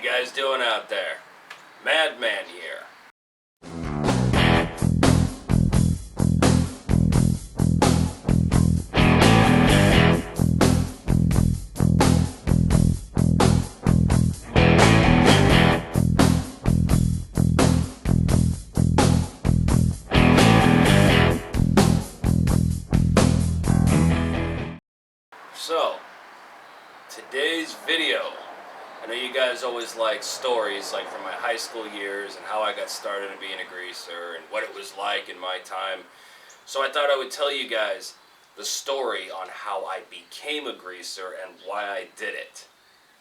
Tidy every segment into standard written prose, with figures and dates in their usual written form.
guys doing out there? Madman here. So, today's video, I know you guys always like stories like from my high school years and how I got started in being a greaser and what it was like in my time. So I thought I would tell you guys the story on how I became a greaser and why I did it.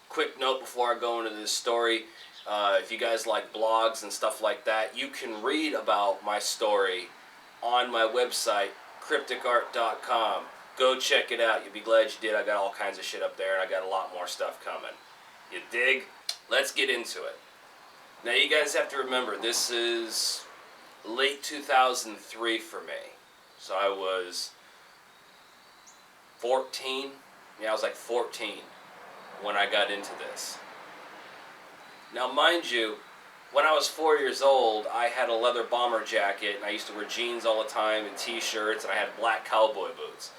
Quick note before I go into this story, if you guys like blogs and stuff like that, you can read about my story on my website, crypticart.com. Go check it out. You'll be glad you did. I got all kinds of shit up there, and I got a lot more stuff coming. You dig? Let's get into it. Now, you guys have to remember, this is late 2003 for me. So I was 14. Yeah, I was like 14 when I got into this. Now, mind you, when I was 4 years old, I had a leather bomber jacket, and I used to wear jeans all the time and t-shirts, and I had black cowboy boots.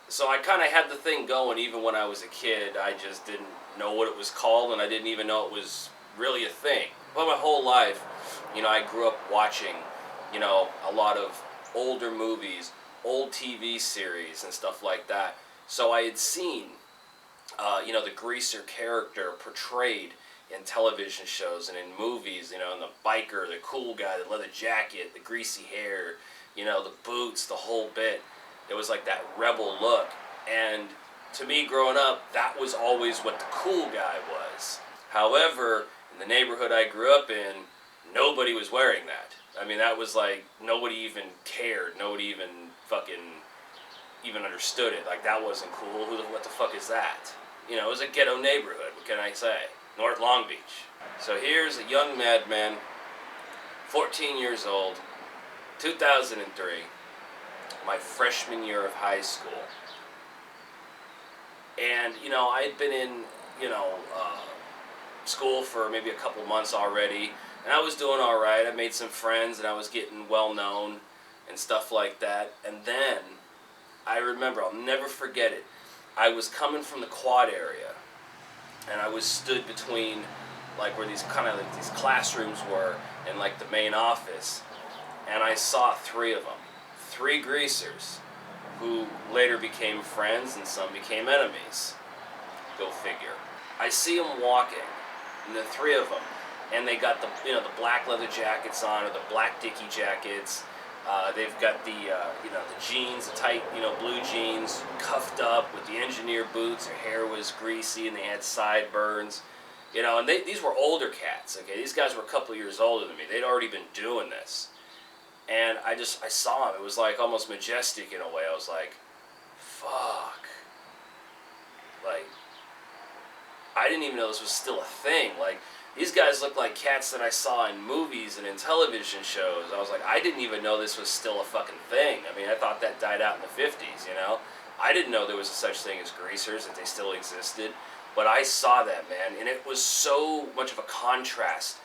So I kind of had the thing going even when I was a kid. I just didn't know what it was called, and I didn't even know it was really a thing. But my whole life, I grew up watching, a lot of older movies, old TV series and stuff like that. So I had seen, the greaser character portrayed in television shows and in movies, and the biker, the cool guy, the leather jacket, the greasy hair, the boots, the whole bit. It was like that rebel look, and to me growing up, that was always what the cool guy was. However, in the neighborhood I grew up in, nobody was wearing that. I mean, that was like, nobody even cared, nobody even understood it. Like, that wasn't cool, what the fuck is that? It was a ghetto neighborhood, what can I say? North Long Beach. So here's a young madman, 14 years old, 2003, my freshman year of high school. And, I had been in, school for maybe a couple months already, and I was doing all right. I made some friends, and I was getting well known and stuff like that. And then, I remember, I'll never forget it, I was coming from the quad area, and I was stood between, like, where these classrooms were and, like, the main office, and I saw three of them. Three greasers who later became friends and some became enemies. Go figure. I see them walking, and the three of them, and they got the black leather jackets on, or the black dicky jackets. They've got the jeans, the tight blue jeans, cuffed up with the engineer boots. Their hair was greasy and they had sideburns. And these were older cats. Okay, these guys were a couple years older than me. They'd already been doing this. And I saw him. It was like almost majestic in a way. I was like, fuck. Like, I didn't even know this was still a thing. Like, these guys look like cats that I saw in movies and in television shows. I was like, I didn't even know this was still a fucking thing. I mean, I thought that died out in the 50s, I didn't know there was such thing as greasers, that they still existed. But I saw that, man, and it was so much of a contrast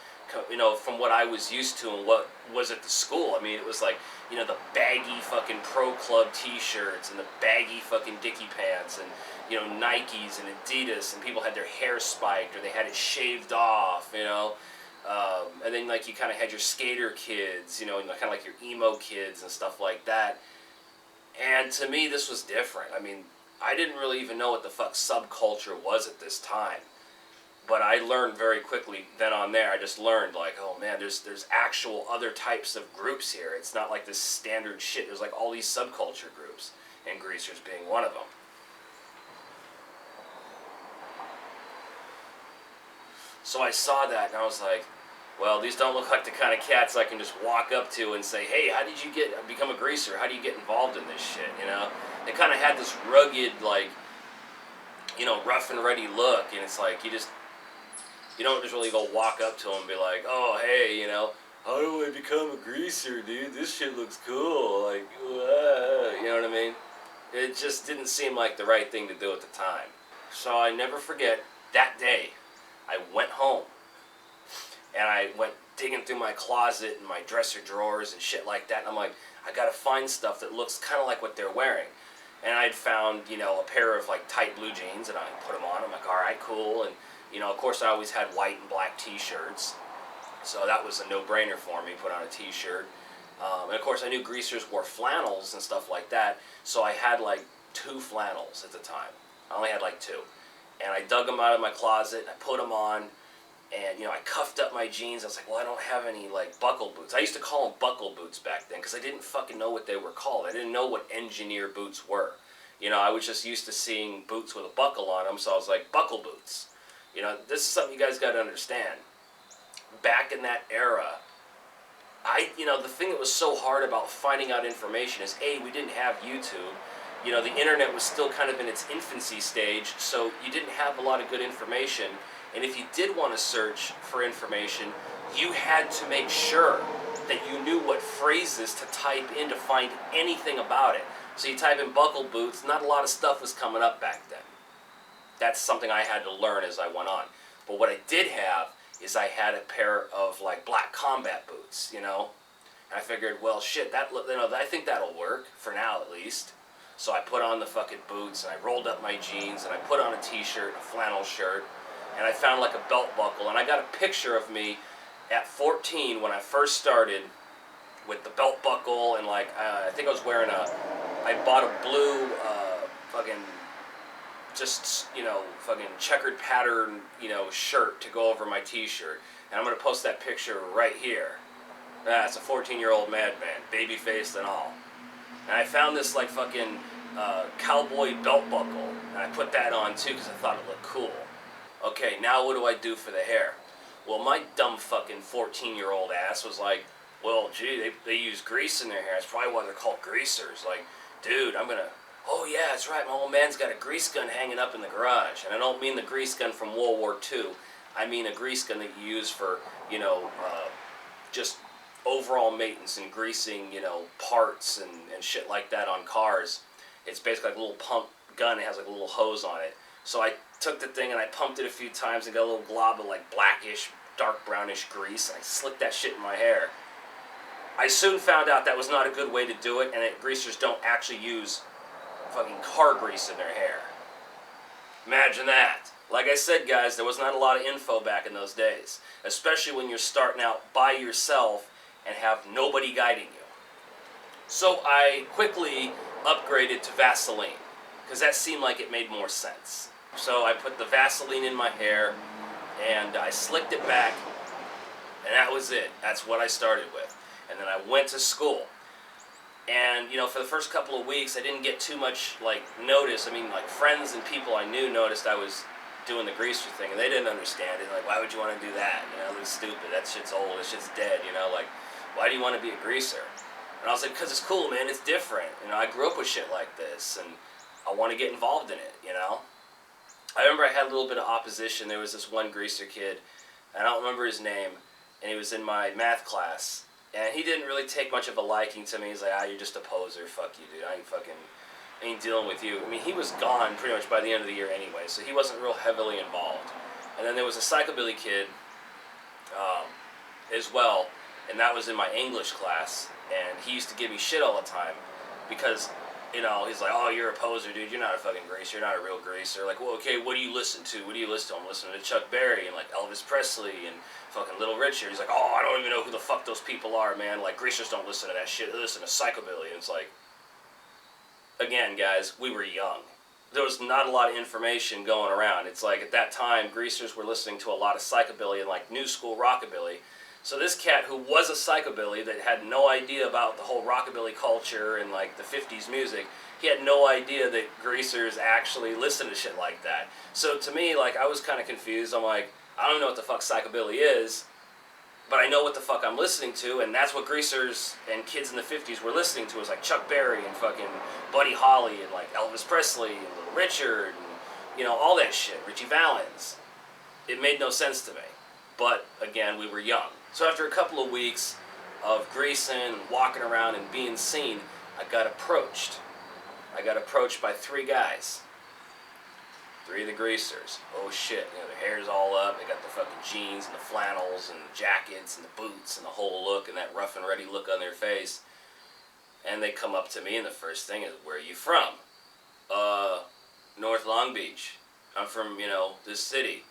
from what I was used to and what was at the school. I mean, it was like, the baggy fucking Pro Club t-shirts and the baggy fucking Dickie pants and, Nikes and Adidas, and people had their hair spiked or they had it shaved off, and then, like, you kind of had your skater kids, and kind of like your emo kids and stuff like that. And to me, this was different. I mean, I didn't really even know what the fuck subculture was at this time. But I learned very quickly then on there. I just learned, like, oh man, there's actual other types of groups here. It's not like this standard shit. There's like all these subculture groups, and greasers being one of them. So I saw that and I was like, well, these don't look like the kind of cats I can just walk up to and say, hey, how did you become a greaser? How do you get involved in this shit, They kind of had this rugged, like, rough and ready look, and it's like, you don't just really go walk up to them and be like, oh, hey, how do I become a greaser, dude? This shit looks cool. Like, you know what I mean? It just didn't seem like the right thing to do at the time. So I never forget, that day, I went home And I went digging through my closet and my dresser drawers and shit like that. And I'm like, I gotta find stuff that looks kind of like what they're wearing. And I'd found, you know, a pair of like tight blue jeans, and I put them on. I'm like, all right, cool. And, you know, of course I always had white and black t-shirts. So that was a no-brainer for me, put on a t-shirt. And of course I knew greasers wore flannels and stuff like that. So I had like 2 flannels at the time. I only had like 2. And I dug them out of my closet, and I put them on. And, you know, I cuffed up my jeans. I was like, well, I don't have any, like, buckle boots. I used to call them buckle boots back then because I didn't fucking know what they were called. I didn't know what engineer boots were. You know, I was just used to seeing boots with a buckle on them, so I was like, buckle boots. You know, this is something you guys got to understand. Back in that era, you know, the thing that was so hard about finding out information is, A, we didn't have YouTube. You know, the internet was still kind of in its infancy stage, so you didn't have a lot of good information. And if you did want to search for information, you had to make sure that you knew what phrases to type in to find anything about it. So you type in buckle boots, not a lot of stuff was coming up back then. That's something I had to learn as I went on. But what I did have is I had a pair of like black combat boots, you know. And I figured, well, shit, you know, I think that'll work for now at least. So I put on the fucking boots, and I rolled up my jeans, and I put on a t-shirt, a flannel shirt. And I found like a belt buckle, and I got a picture of me at 14 when I first started with the belt buckle, and like I think I was wearing I bought a blue fucking just, you know, fucking checkered pattern, you know, shirt to go over my t-shirt. And I'm gonna post that picture right here. That's a 14-year-old madman, baby faced and all. And I found this like fucking cowboy belt buckle, and I put that on too because I thought it looked cool. Okay, now what do I do for the hair? Well, my dumb fucking 14-year-old ass was like, well, gee, they use grease in their hair. That's probably why they're called greasers. Like, dude, oh yeah, that's right, my old man's got a grease gun hanging up in the garage. And I don't mean the grease gun from World War II. I mean a grease gun that you use for, you know, just overall maintenance and greasing, you know, parts and shit like that on cars. It's basically like a little pump gun. It has like a little hose on it. So I took the thing and I pumped it a few times and got a little glob of like blackish, dark brownish grease, and I slicked that shit in my hair. I soon found out that was not a good way to do it, and greasers don't actually use fucking car grease in their hair. Imagine that. Like I said, guys, there was not a lot of info back in those days, especially when you're starting out by yourself and have nobody guiding you. So I quickly upgraded to Vaseline, because that seemed like it made more sense. So I put the Vaseline in my hair, and I slicked it back, and that was it. That's what I started with. And then I went to school. And, you know, for the first couple of weeks, I didn't get too much, like, notice. I mean, like, friends and people I knew noticed I was doing the greaser thing, and they didn't understand it. Like, why would you want to do that? You know, it's stupid. That shit's old. That shit's dead, you know? Like, why do you want to be a greaser? And I was like, because it's cool, man. It's different. You know, I grew up with shit like this, and I want to get involved in it, you know? I remember I had a little bit of opposition. There was this one greaser kid, and I don't remember his name, and he was in my math class, and he didn't really take much of a liking to me. He's like, you're just a poser. Fuck you, dude. I ain't dealing with you. I mean, he was gone pretty much by the end of the year anyway, so he wasn't real heavily involved. And then there was a psychobilly kid as well, and that was in my English class, and he used to give me shit all the time because, you know, he's like, oh, you're a poser, dude. You're not a fucking greaser. You're not a real greaser. Like, well, okay, what do you listen to? What do you listen to? I'm listening to Chuck Berry and, like, Elvis Presley and fucking Little Richard. He's like, oh, I don't even know who the fuck those people are, man. Like, greasers don't listen to that shit. They listen to psychobilly. And it's like, again, guys, we were young. There was not a lot of information going around. It's like, at that time, greasers were listening to a lot of psychobilly and, like, new school rockabilly. So this cat who was a psychobilly that had no idea about the whole rockabilly culture and like the 50s music, he had no idea that greasers actually listen to shit like that. So to me, like, I was kind of confused. I'm like, I don't know what the fuck psychobilly is, but I know what the fuck I'm listening to, and that's what greasers and kids in the 50s were listening to. It was like Chuck Berry and fucking Buddy Holly and like Elvis Presley and Little Richard and, you know, all that shit, Richie Valens. It made no sense to me. But again, we were young. So after a couple of weeks of greasing and walking around and being seen, I got approached. I got approached by 3 guys. 3 of the greasers. Oh shit, you know, their hair's all up, they got the fucking jeans and the flannels and the jackets and the boots and the whole look and that rough and ready look on their face. And they come up to me and the first thing is, where are you from? North Long Beach. I'm from, you know, this city.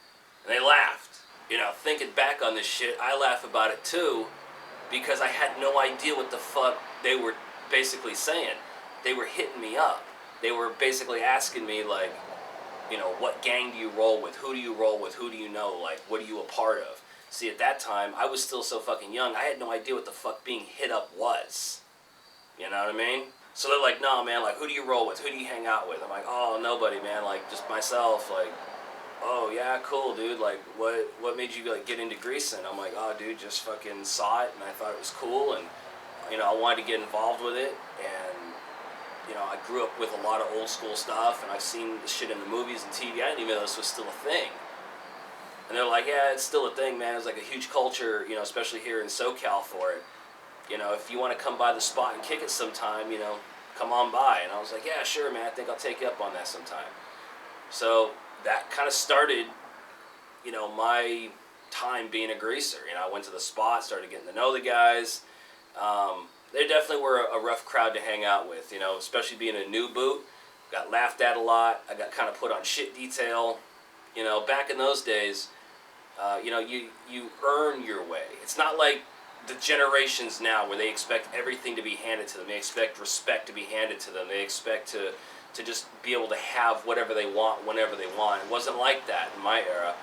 And they laughed. You know, thinking back on this shit, I laugh about it too, because I had no idea what the fuck they were basically saying. They were hitting me up. They were basically asking me, like, you know, what gang do you roll with? Who do you roll with? Who do you know? Like, what are you a part of? See, at that time, I was still so fucking young, I had no idea what the fuck being hit up was. You know what I mean? So they're like, no, man, like, who do you roll with? Who do you hang out with? I'm like, oh, nobody, man, like, just myself, like, oh, yeah, cool, dude, like, what made you, like, get into greasing? I'm like, oh, dude, just fucking saw it, and I thought it was cool, and, you know, I wanted to get involved with it, and, you know, I grew up with a lot of old school stuff, and I've seen the shit in the movies and TV. I didn't even know this was still a thing. And they're like, yeah, it's still a thing, man. It's like a huge culture, you know, especially here in SoCal for it. You know, if you want to come by the spot and kick it sometime, you know, come on by. And I was like, yeah, sure, man. I think I'll take you up on that sometime. So that kind of started, you know, my time being a greaser. You know, I went to the spot, started getting to know the guys. They definitely were a rough crowd to hang out with, you know, especially being a new boot. Got laughed at a lot. I got kind of put on shit detail. You know, back in those days, you know, you earn your way. It's not like the generations now where they expect everything to be handed to them. They expect respect to be handed to them. They expect to just be able to have whatever they want whenever they want. It wasn't like that in my era.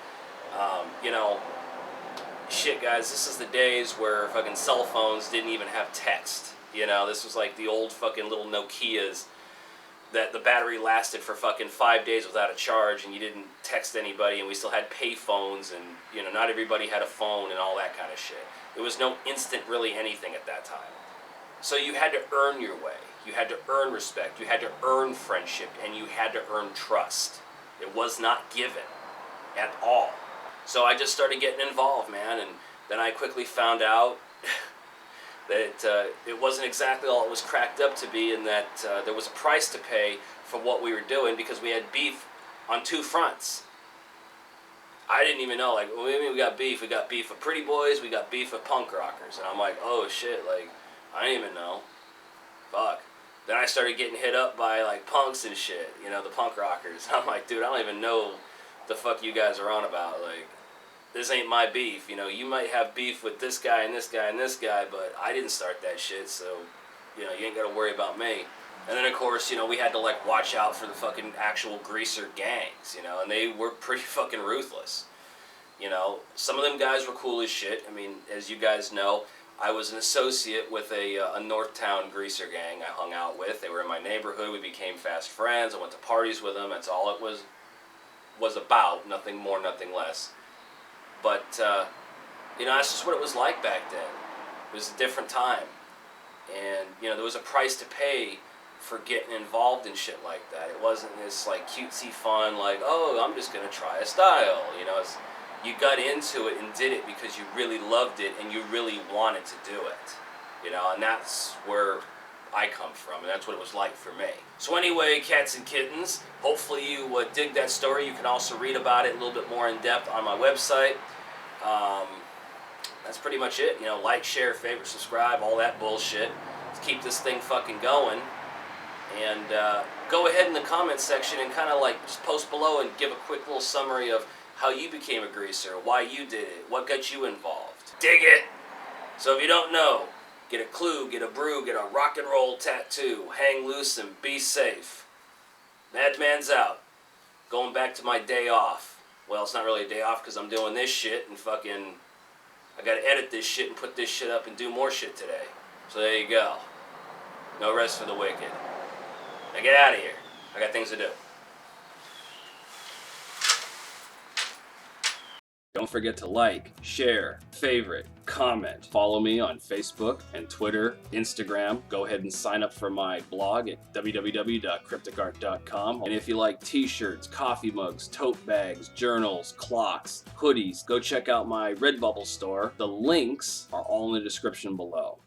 You know, shit, guys, this is the days where fucking cell phones didn't even have text. You know, this was like the old fucking little Nokias that the battery lasted for fucking 5 days without a charge, and you didn't text anybody, and we still had pay phones, and, you know, not everybody had a phone and all that kind of shit. There was no instant really anything at that time. So you had to earn your way. You had to earn respect. You had to earn friendship, and you had to earn trust. It was not given at all. So I just started getting involved, man, and then I quickly found out that it wasn't exactly all it was cracked up to be, and that there was a price to pay for what we were doing, because we had beef on 2 fronts. I didn't even know, like, what do you mean we got beef? We got beef with pretty boys, we got beef with punk rockers. And I'm like, oh shit, like, I didn't even know. Fuck. Then I started getting hit up by, like, punks and shit, you know, the punk rockers. I'm like, dude, I don't even know the fuck you guys are on about. Like, this ain't my beef, you know. You might have beef with this guy and this guy and this guy, but I didn't start that shit, so, you know, you ain't gotta worry about me. And then, of course, you know, we had to, like, watch out for the fucking actual greaser gangs, you know, and they were pretty fucking ruthless. You know, some of them guys were cool as shit. I mean, as you guys know, I was an associate with a Northtown greaser gang I hung out with. They were in my neighborhood. We became fast friends. I went to parties with them. That's all it was about. Nothing more, nothing less. But, you know, that's just what it was like back then. It was a different time. And, you know, there was a price to pay for getting involved in shit like that. It wasn't this, like, cutesy fun, like, oh, I'm just going to try a style. You know, you got into it and did it because you really loved it and you really wanted to do it. You know, and that's where I come from, and that's what it was like for me. So anyway, cats and kittens, hopefully you dig that story. You can also read about it a little bit more in depth on my website. That's pretty much it. You know, like, share, favorite, subscribe, all that bullshit. Let's keep this thing fucking going. And go ahead in the comment section and kind of like just post below and give a quick little summary of how you became a greaser, why you did it, what got you involved. Dig it! So if you don't know, get a clue, get a brew, get a rock and roll tattoo, hang loose and be safe. Madman's out. Going back to my day off. Well, it's not really a day off because I'm doing this shit and fucking, I gotta edit this shit and put this shit up and do more shit today. So there you go. No rest for the wicked. Now get out of here. I got things to do. Don't forget to like, share, favorite, comment. Follow me on Facebook and Twitter, Instagram. Go ahead and sign up for my blog at www.crypticart.com. And if you like t-shirts, coffee mugs, tote bags, journals, clocks, hoodies, go check out my Redbubble store. The links are all in the description below.